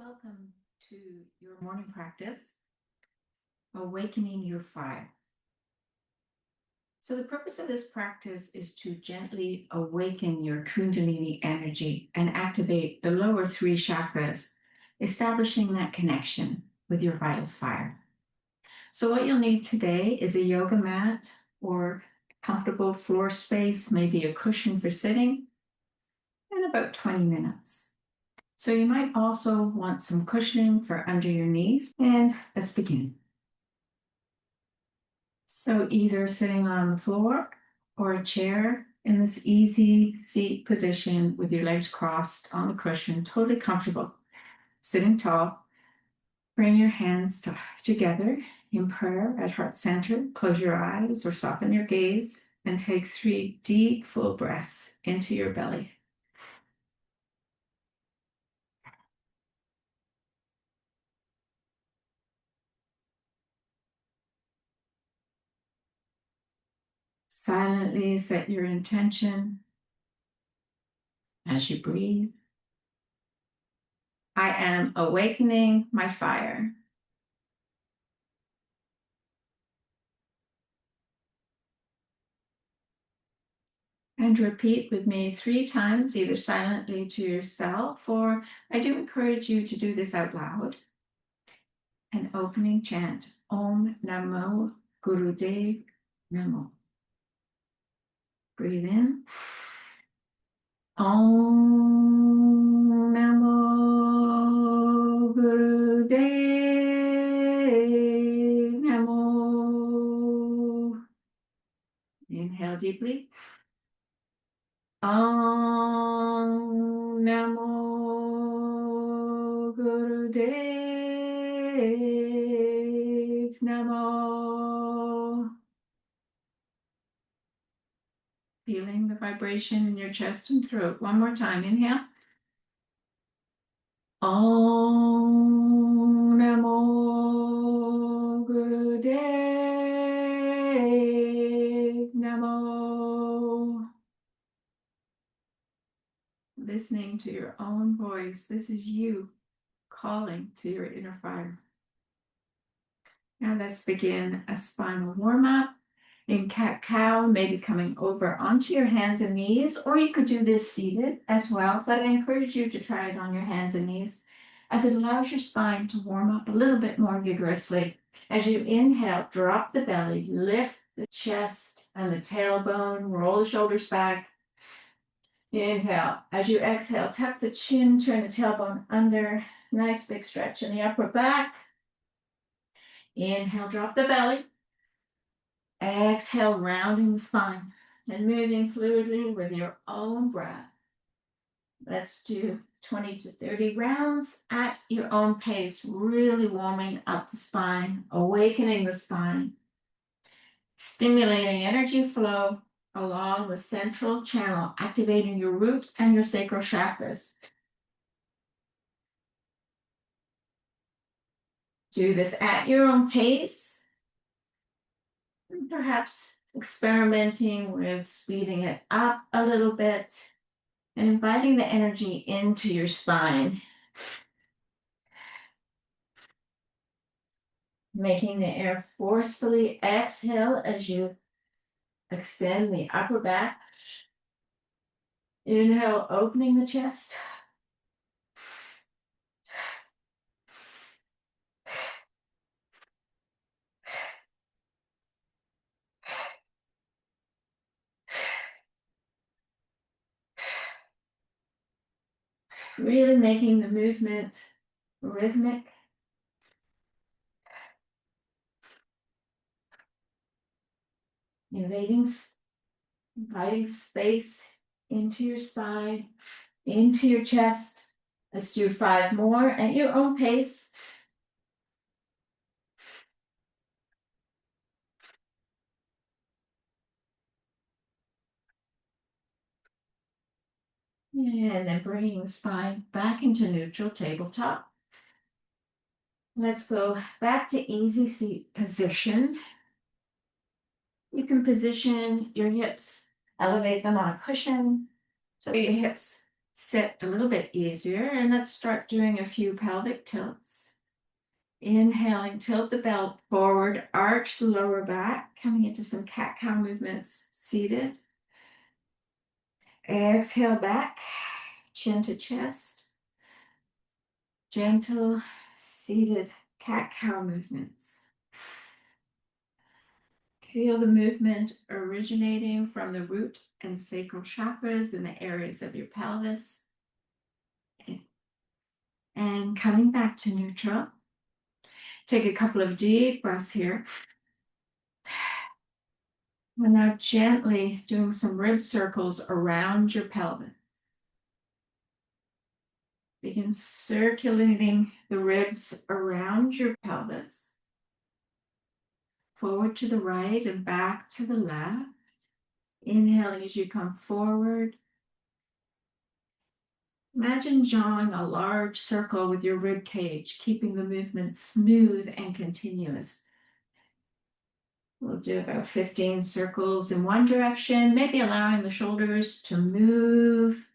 Welcome to your morning practice, awakening your fire. So the purpose of this practice is to gently awaken your Kundalini energy and activate the lower three chakras, establishing that connection with your vital fire. So what you'll need today is a yoga mat or comfortable floor space, maybe a cushion for sitting, and about 20 minutes. So you might also want some cushioning for under your knees, and let's begin. So either sitting on the floor or a chair in this easy seat position with your legs crossed on the cushion, totally comfortable. Sitting tall, bring your hands together in prayer at heart center. Close your eyes or soften your gaze and take 3 deep, full breaths into your belly. Silently set your intention as you breathe. I am awakening my fire. And repeat with me 3 times, either silently to yourself, or I do encourage you to do this out loud. An opening chant, Om Namo Gurudev Namo. Breathe in. Om Namo Gurudev Namo. Inhale deeply. Om Namo Gurudev Namo. Feeling the vibration in your chest and throat. One more time. Inhale. Om Namo Gurudev Namo. Listening to your own voice. This is you calling to your inner fire. Now let's begin a spinal warm-up. In cat-cow, maybe coming over onto your hands and knees, or you could do this seated as well, but I encourage you to try it on your hands and knees as it allows your spine to warm up a little bit more vigorously. As you inhale, drop the belly, lift the chest and the tailbone, roll the shoulders back. Inhale. As you exhale, tuck the chin, turn the tailbone under. Nice big stretch in the upper back. Inhale, drop the belly. Exhale, rounding the spine and moving fluidly with your own breath. Let's do 20 to 30 rounds at your own pace, really warming up the spine, awakening the spine, stimulating energy flow along the central channel, activating your root and your sacral chakras. Do this at your own pace. And perhaps experimenting with speeding it up a little bit and inviting the energy into your spine. Making the air forcefully exhale as you extend the upper back. Inhale, opening the chest. Really making the movement rhythmic. Inviting space into your spine, into your chest. Let's do 5 more at your own pace. And then bringing the spine back into neutral tabletop. Let's go back to easy seat position. You can position your hips, elevate them on a cushion so your hips sit a little bit easier, and let's start doing a few pelvic tilts. Inhaling, tilt the belt forward, arch the lower back, coming into some cat-cow movements, seated. Exhale back, chin to chest. Gentle, seated cat-cow movements. Feel the movement originating from the root and sacral chakras in the areas of your pelvis. And coming back to neutral. Take a couple of deep breaths here. And now gently doing some rib circles around your pelvis. Begin circulating the ribs around your pelvis. Forward to the right and back to the left. Inhaling as you come forward. Imagine drawing a large circle with your rib cage, keeping the movement smooth and continuous. We'll do about 15 circles in one direction, maybe allowing the shoulders to move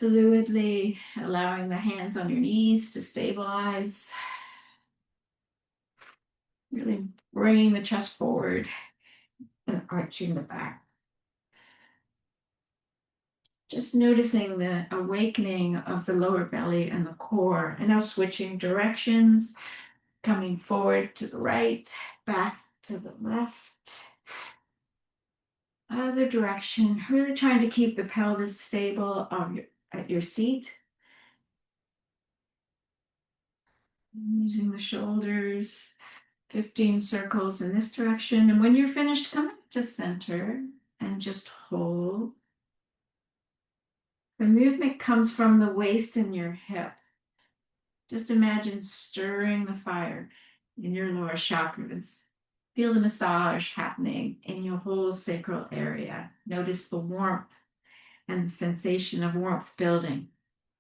fluidly, allowing the hands on your knees to stabilize. Really bringing the chest forward and arching the back. Just noticing the awakening of the lower belly and the core. And now switching directions, coming forward to the right, back to the left. Other direction, really trying to keep the pelvis stable at your seat. Using the shoulders, 15 circles in this direction. And when you're finished, come back to center and just hold. The movement comes from the waist and your hip. Just imagine stirring the fire in your lower chakras. Feel the massage happening in your whole sacral area. Notice the warmth and the sensation of warmth building.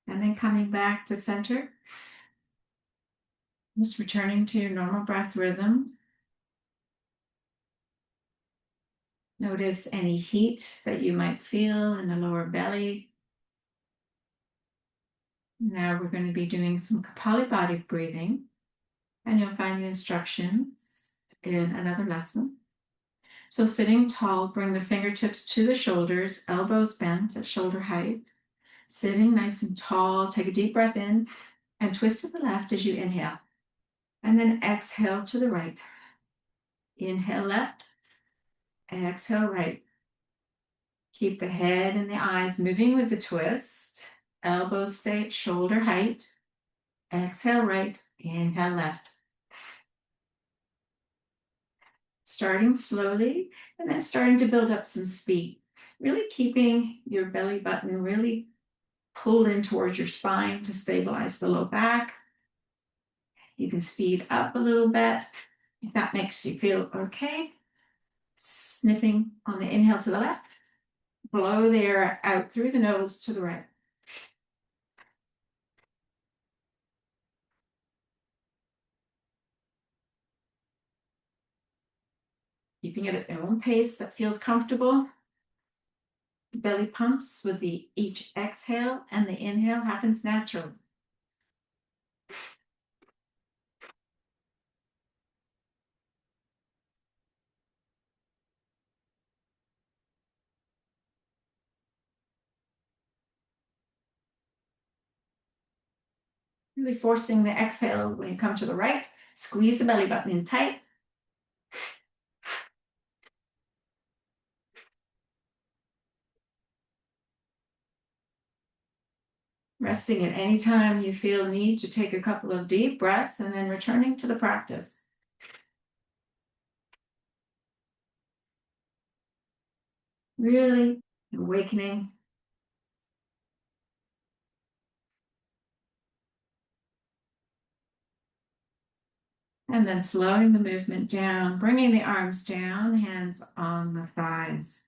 And then coming back to center. Just returning to your normal breath rhythm. Notice any heat that you might feel in the lower belly. Now we're going to be doing some Kapalabhati breathing, and you'll find the instructions in another lesson. So sitting tall, bring the fingertips to the shoulders, elbows bent at shoulder height. Sitting nice and tall, take a deep breath in and twist to the left as you inhale. And then exhale to the right. Inhale left, exhale right. Keep the head and the eyes moving with the twist. Elbows stay at shoulder height. Exhale right, inhale left. Starting slowly and then starting to build up some speed. Really keeping your belly button really pulled in towards your spine to stabilize the low back. You can speed up a little bit if that makes you feel okay. Sniffing on the inhale to the left. Blow the air out through the nose to the right. Keeping it at your own pace that feels comfortable. The belly pumps with each exhale, and the inhale happens naturally. Really forcing the exhale when you come to the right. Squeeze the belly button in tight. Resting at any time you feel need to take a couple of deep breaths and then returning to the practice. Really awakening. And then slowing the movement down, bringing the arms down, hands on the thighs.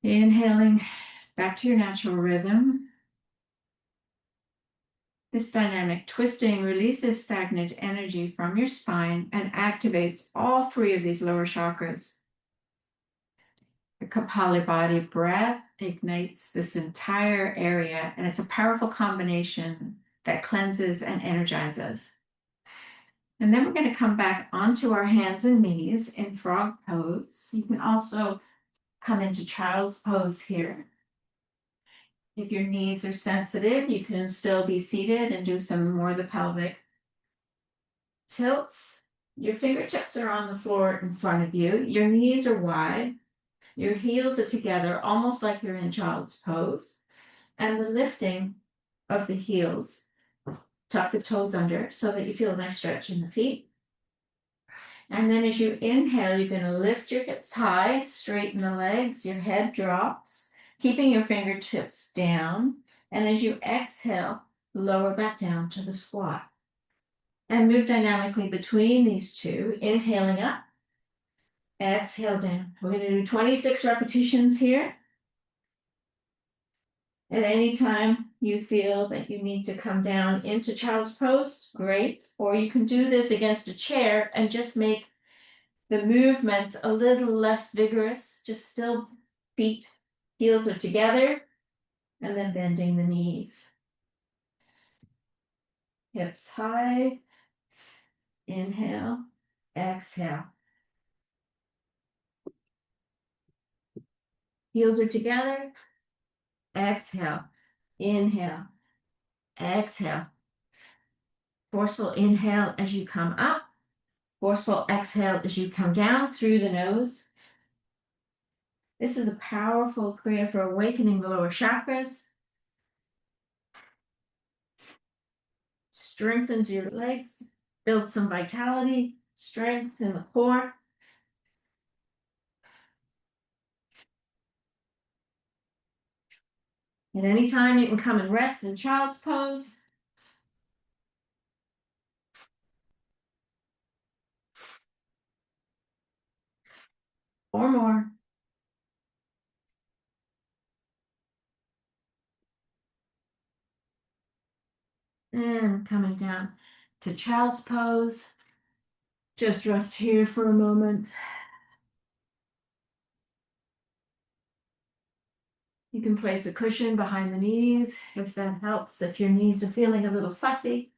Inhaling back to your natural rhythm. This dynamic twisting releases stagnant energy from your spine and activates all three of these lower chakras. The Kapalabhati breath ignites this entire area, and it's a powerful combination that cleanses and energizes. And then we're going to come back onto our hands and knees in frog pose. You can also come into child's pose here. If your knees are sensitive, you can still be seated and do some more of the pelvic tilts. Your fingertips are on the floor in front of you. Your knees are wide. Your heels are together, almost like you're in child's pose. And the lifting of the heels, tuck the toes under so that you feel a nice stretch in the feet. And then as you inhale, you're going to lift your hips high, straighten the legs, your head drops, keeping your fingertips down. And as you exhale, lower back down to the squat. And move dynamically between these two, inhaling up, exhale down. We're going to do 26 repetitions here. At any time you feel that you need to come down into child's pose, great. Or you can do this against a chair and just make the movements a little less vigorous, just still feet, heels are together, and then bending the knees. Hips high, inhale, exhale. Heels are together, exhale, inhale, exhale. Forceful inhale as you come up, forceful exhale as you come down through the nose. This is a powerful prayer for awakening the lower chakras. Strengthens your legs, builds some vitality, strength in the core. At any time you can come and rest in child's pose. Or more. And coming down to child's pose. Just rest here for a moment. You can place a cushion behind the knees if that helps, if your knees are feeling a little fussy.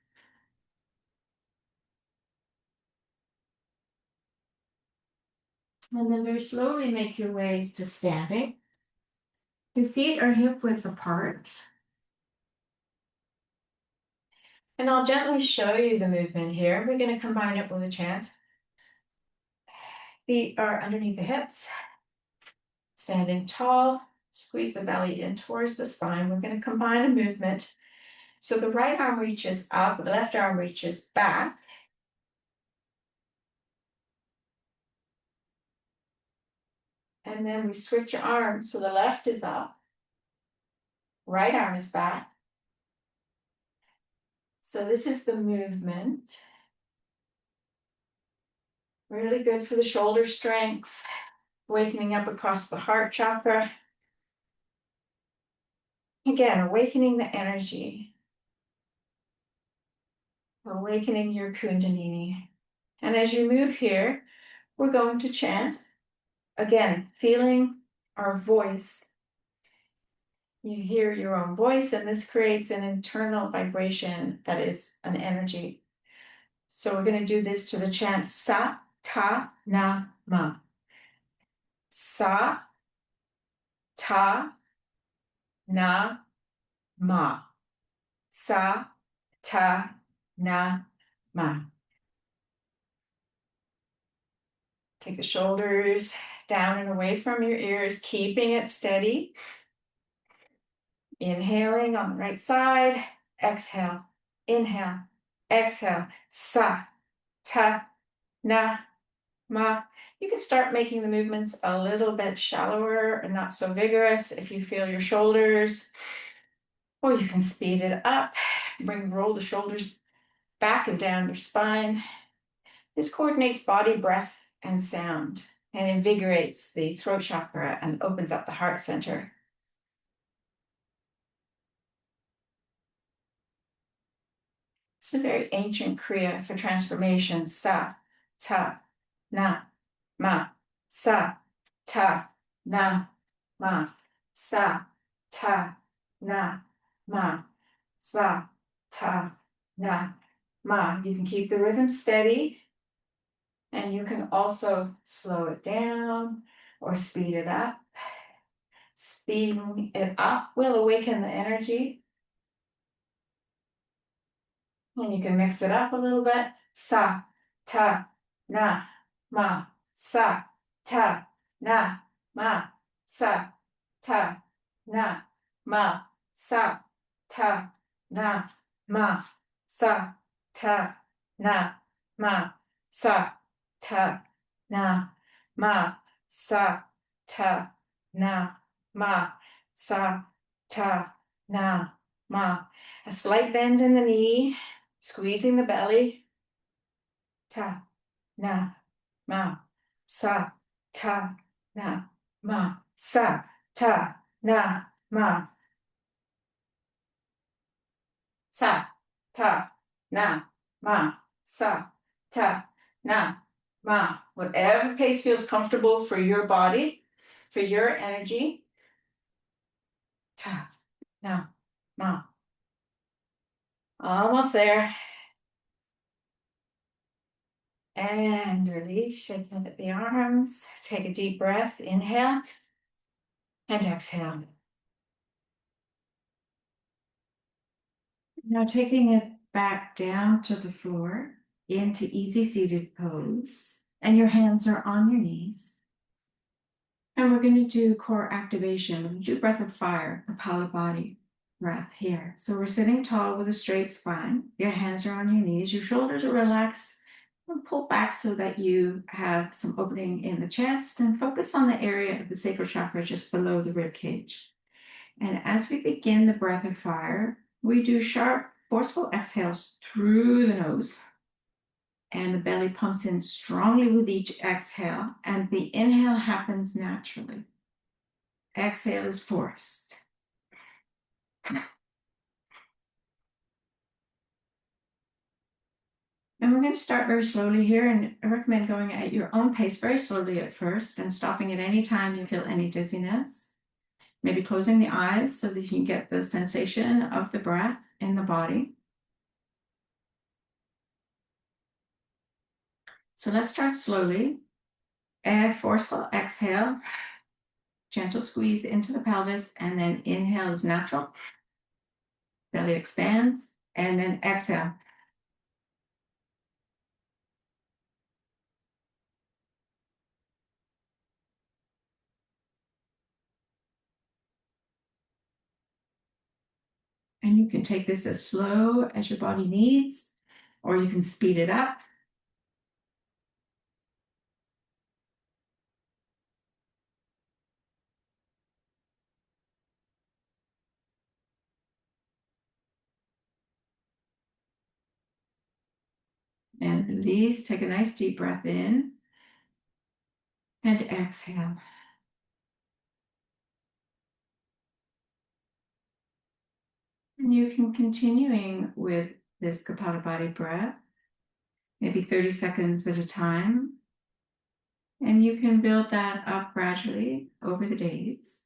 And then very slowly make your way to standing. Your feet are hip width apart. And I'll gently show you the movement here. We're going to combine it with a chant. Feet are underneath the hips. Standing tall, squeeze the belly in towards the spine. We're going to combine a movement. So the right arm reaches up, the left arm reaches back. And then we switch arms. So the left is up, right arm is back. So this is the movement. Really good for the shoulder strength, awakening up across the heart chakra. Again, awakening the energy, awakening your Kundalini. And as you move here, we're going to chant. Again, feeling our voice. You hear your own voice, and this creates an internal vibration that is an energy. So we're going to do this to the chant Sa, Ta, Na, Ma. Sa, Ta, Na, Ma. Sa, Ta, Na, Ma. Take the shoulders down and away from your ears, keeping it steady. Inhaling on the right side, exhale, inhale, exhale, Sa, Ta, Na, Ma. You can start making the movements a little bit shallower and not so vigorous if you feel your shoulders, or you can speed it up, roll the shoulders back and down your spine. This coordinates body, breath, and sound, and invigorates the throat chakra and opens up the heart center. It's a very ancient kriya for transformation. Sa, ta, na, ma. Sa, ta, na, ma. sa, ta, na, ma, sa, ta, na, ma. You can keep the rhythm steady, and you can also slow it down or speed it up. Speeding it up will awaken the energy. And you can mix it up a little bit. Sa, ta, na, ma, sa, ta, na, ma, sa, ta, na, ma, sa, ta, na, ma, sa, ta, na, ma, sa, ta, na, ma, sa, ta, na, ma, sa, ta, na, ma. A slight bend in the knee. Squeezing the belly. Ta, na, ma, sa, ta, na, ma, sa, ta, na, ma, sa, ta, na, ma, sa, ta, na, ma. Whatever pace feels comfortable for your body, for your energy. Ta, na, ma. Almost there. And release, shake out the arms. Take a deep breath. Inhale and exhale. Now taking it back down to the floor into easy seated pose, and your hands are on your knees. And we're going to do core activation. We're going to do breath of fire, Kapalabhati breath here. So we're sitting tall with a straight spine. Your hands are on your knees. Your shoulders are relaxed. And pull back so that you have some opening in the chest, and focus on the area of the sacral chakra just below the rib cage. And as we begin the breath of fire, we do sharp, forceful exhales through the nose. And the belly pumps in strongly with each exhale, and the inhale happens naturally. Exhale is forced. And we're going to start very slowly here, and I recommend going at your own pace very slowly at first, and stopping at any time you feel any dizziness. Maybe closing the eyes so that you can get the sensation of the breath in the body. So let's start slowly. A forceful exhale, gentle squeeze into the pelvis, and then inhale is natural. Belly expands, and then exhale. And you can take this as slow as your body needs, or you can speed it up. And release. Take a nice deep breath in and exhale. And you can continuing with this Kapalabhati breath, maybe 30 seconds at a time. And you can build that up gradually over the days.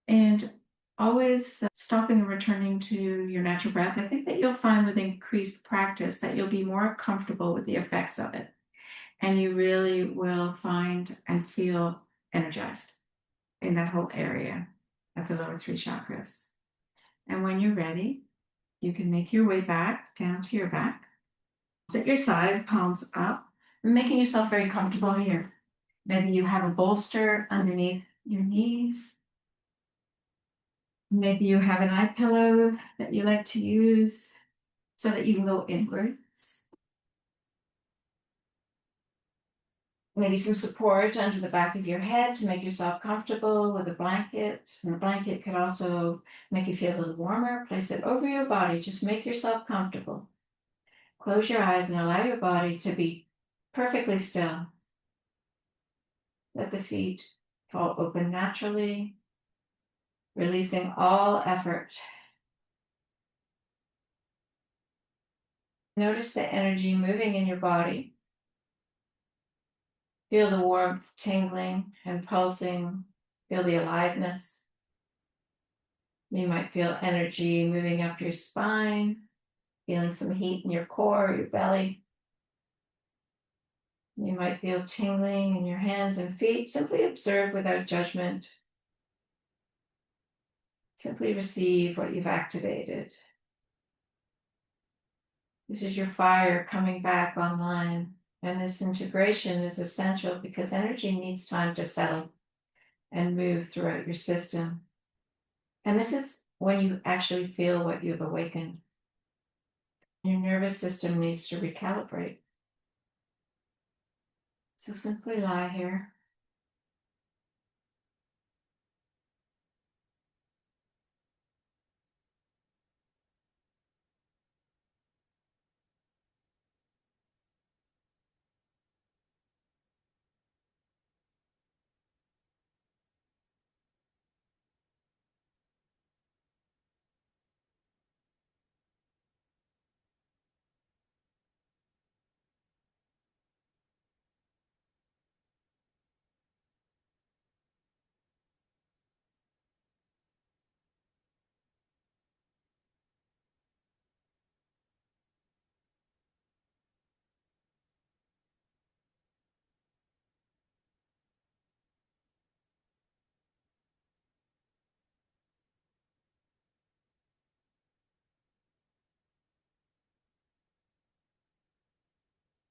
And always stopping and returning to your natural breath. I think that you'll find with increased practice that you'll be more comfortable with the effects of it. And you really will find and feel energized in that whole area of the lower three chakras. And when you're ready, you can make your way back down to your back. Sit your side, palms up, making yourself very comfortable here. Maybe you have a bolster underneath your knees. Maybe you have an eye pillow that you like to use so that you can go inwards. Maybe some support under the back of your head to make yourself comfortable with a blanket. And a blanket could also make you feel a little warmer. Place it over your body. Just make yourself comfortable. Close your eyes and allow your body to be perfectly still. Let the feet fall open naturally, releasing all effort. Notice the energy moving in your body. Feel the warmth tingling and pulsing. Feel the aliveness. You might feel energy moving up your spine, feeling some heat in your core, your belly. You might feel tingling in your hands and feet. Simply observe without judgment. Simply receive what you've activated. This is your fire coming back online. And this integration is essential because energy needs time to settle and move throughout your system. And this is when you actually feel what you've awakened. Your nervous system needs to recalibrate. So simply lie here.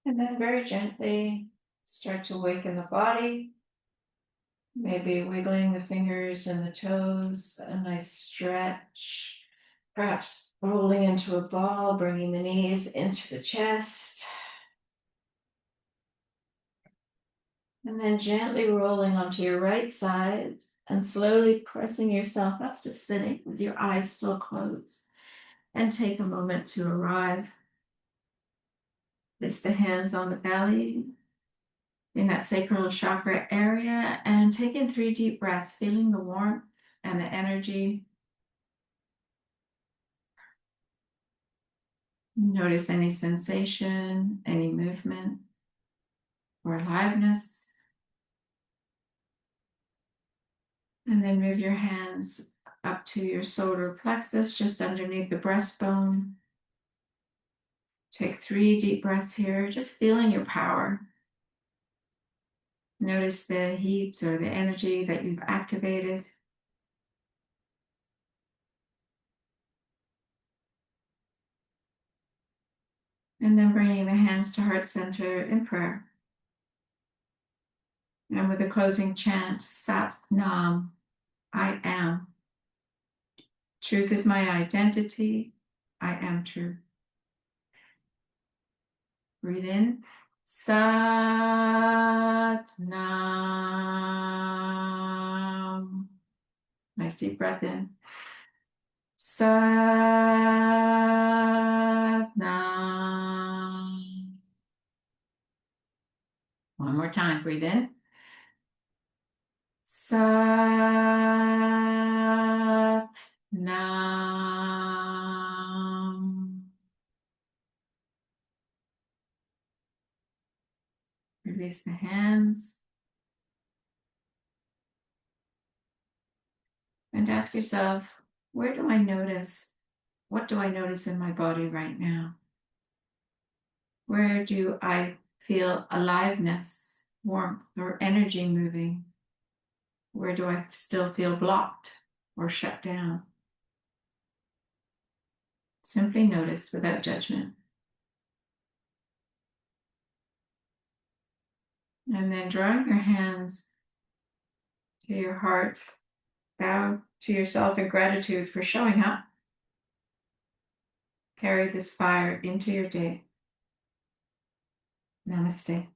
And then very gently start to awaken the body. Maybe wiggling the fingers and the toes, a nice stretch. Perhaps rolling into a ball, bringing the knees into the chest. And then gently rolling onto your right side and slowly pressing yourself up to sitting with your eyes still closed. And take a moment to arrive. Place the hands on the belly in that sacral chakra area and take in 3 deep breaths, feeling the warmth and the energy. Notice any sensation, any movement or aliveness. And then move your hands up to your solar plexus, just underneath the breastbone. Take 3 deep breaths here, just feeling your power. Notice the heat or the energy that you've activated. And then bringing the hands to heart center in prayer. And with a closing chant, Sat Nam, I am. Truth is my identity. I am true. Breathe in. Sat Nam. Nice deep breath in. Sat Nam. One more time. Breathe in. Sat Nam. Release the hands. And ask yourself, where do I notice? What do I notice in my body right now? Where do I feel aliveness, warmth, or energy moving? Where do I still feel blocked or shut down? Simply notice without judgment. And then drawing your hands to your heart, bow to yourself in gratitude for showing up. Carry this fire into your day. Namaste.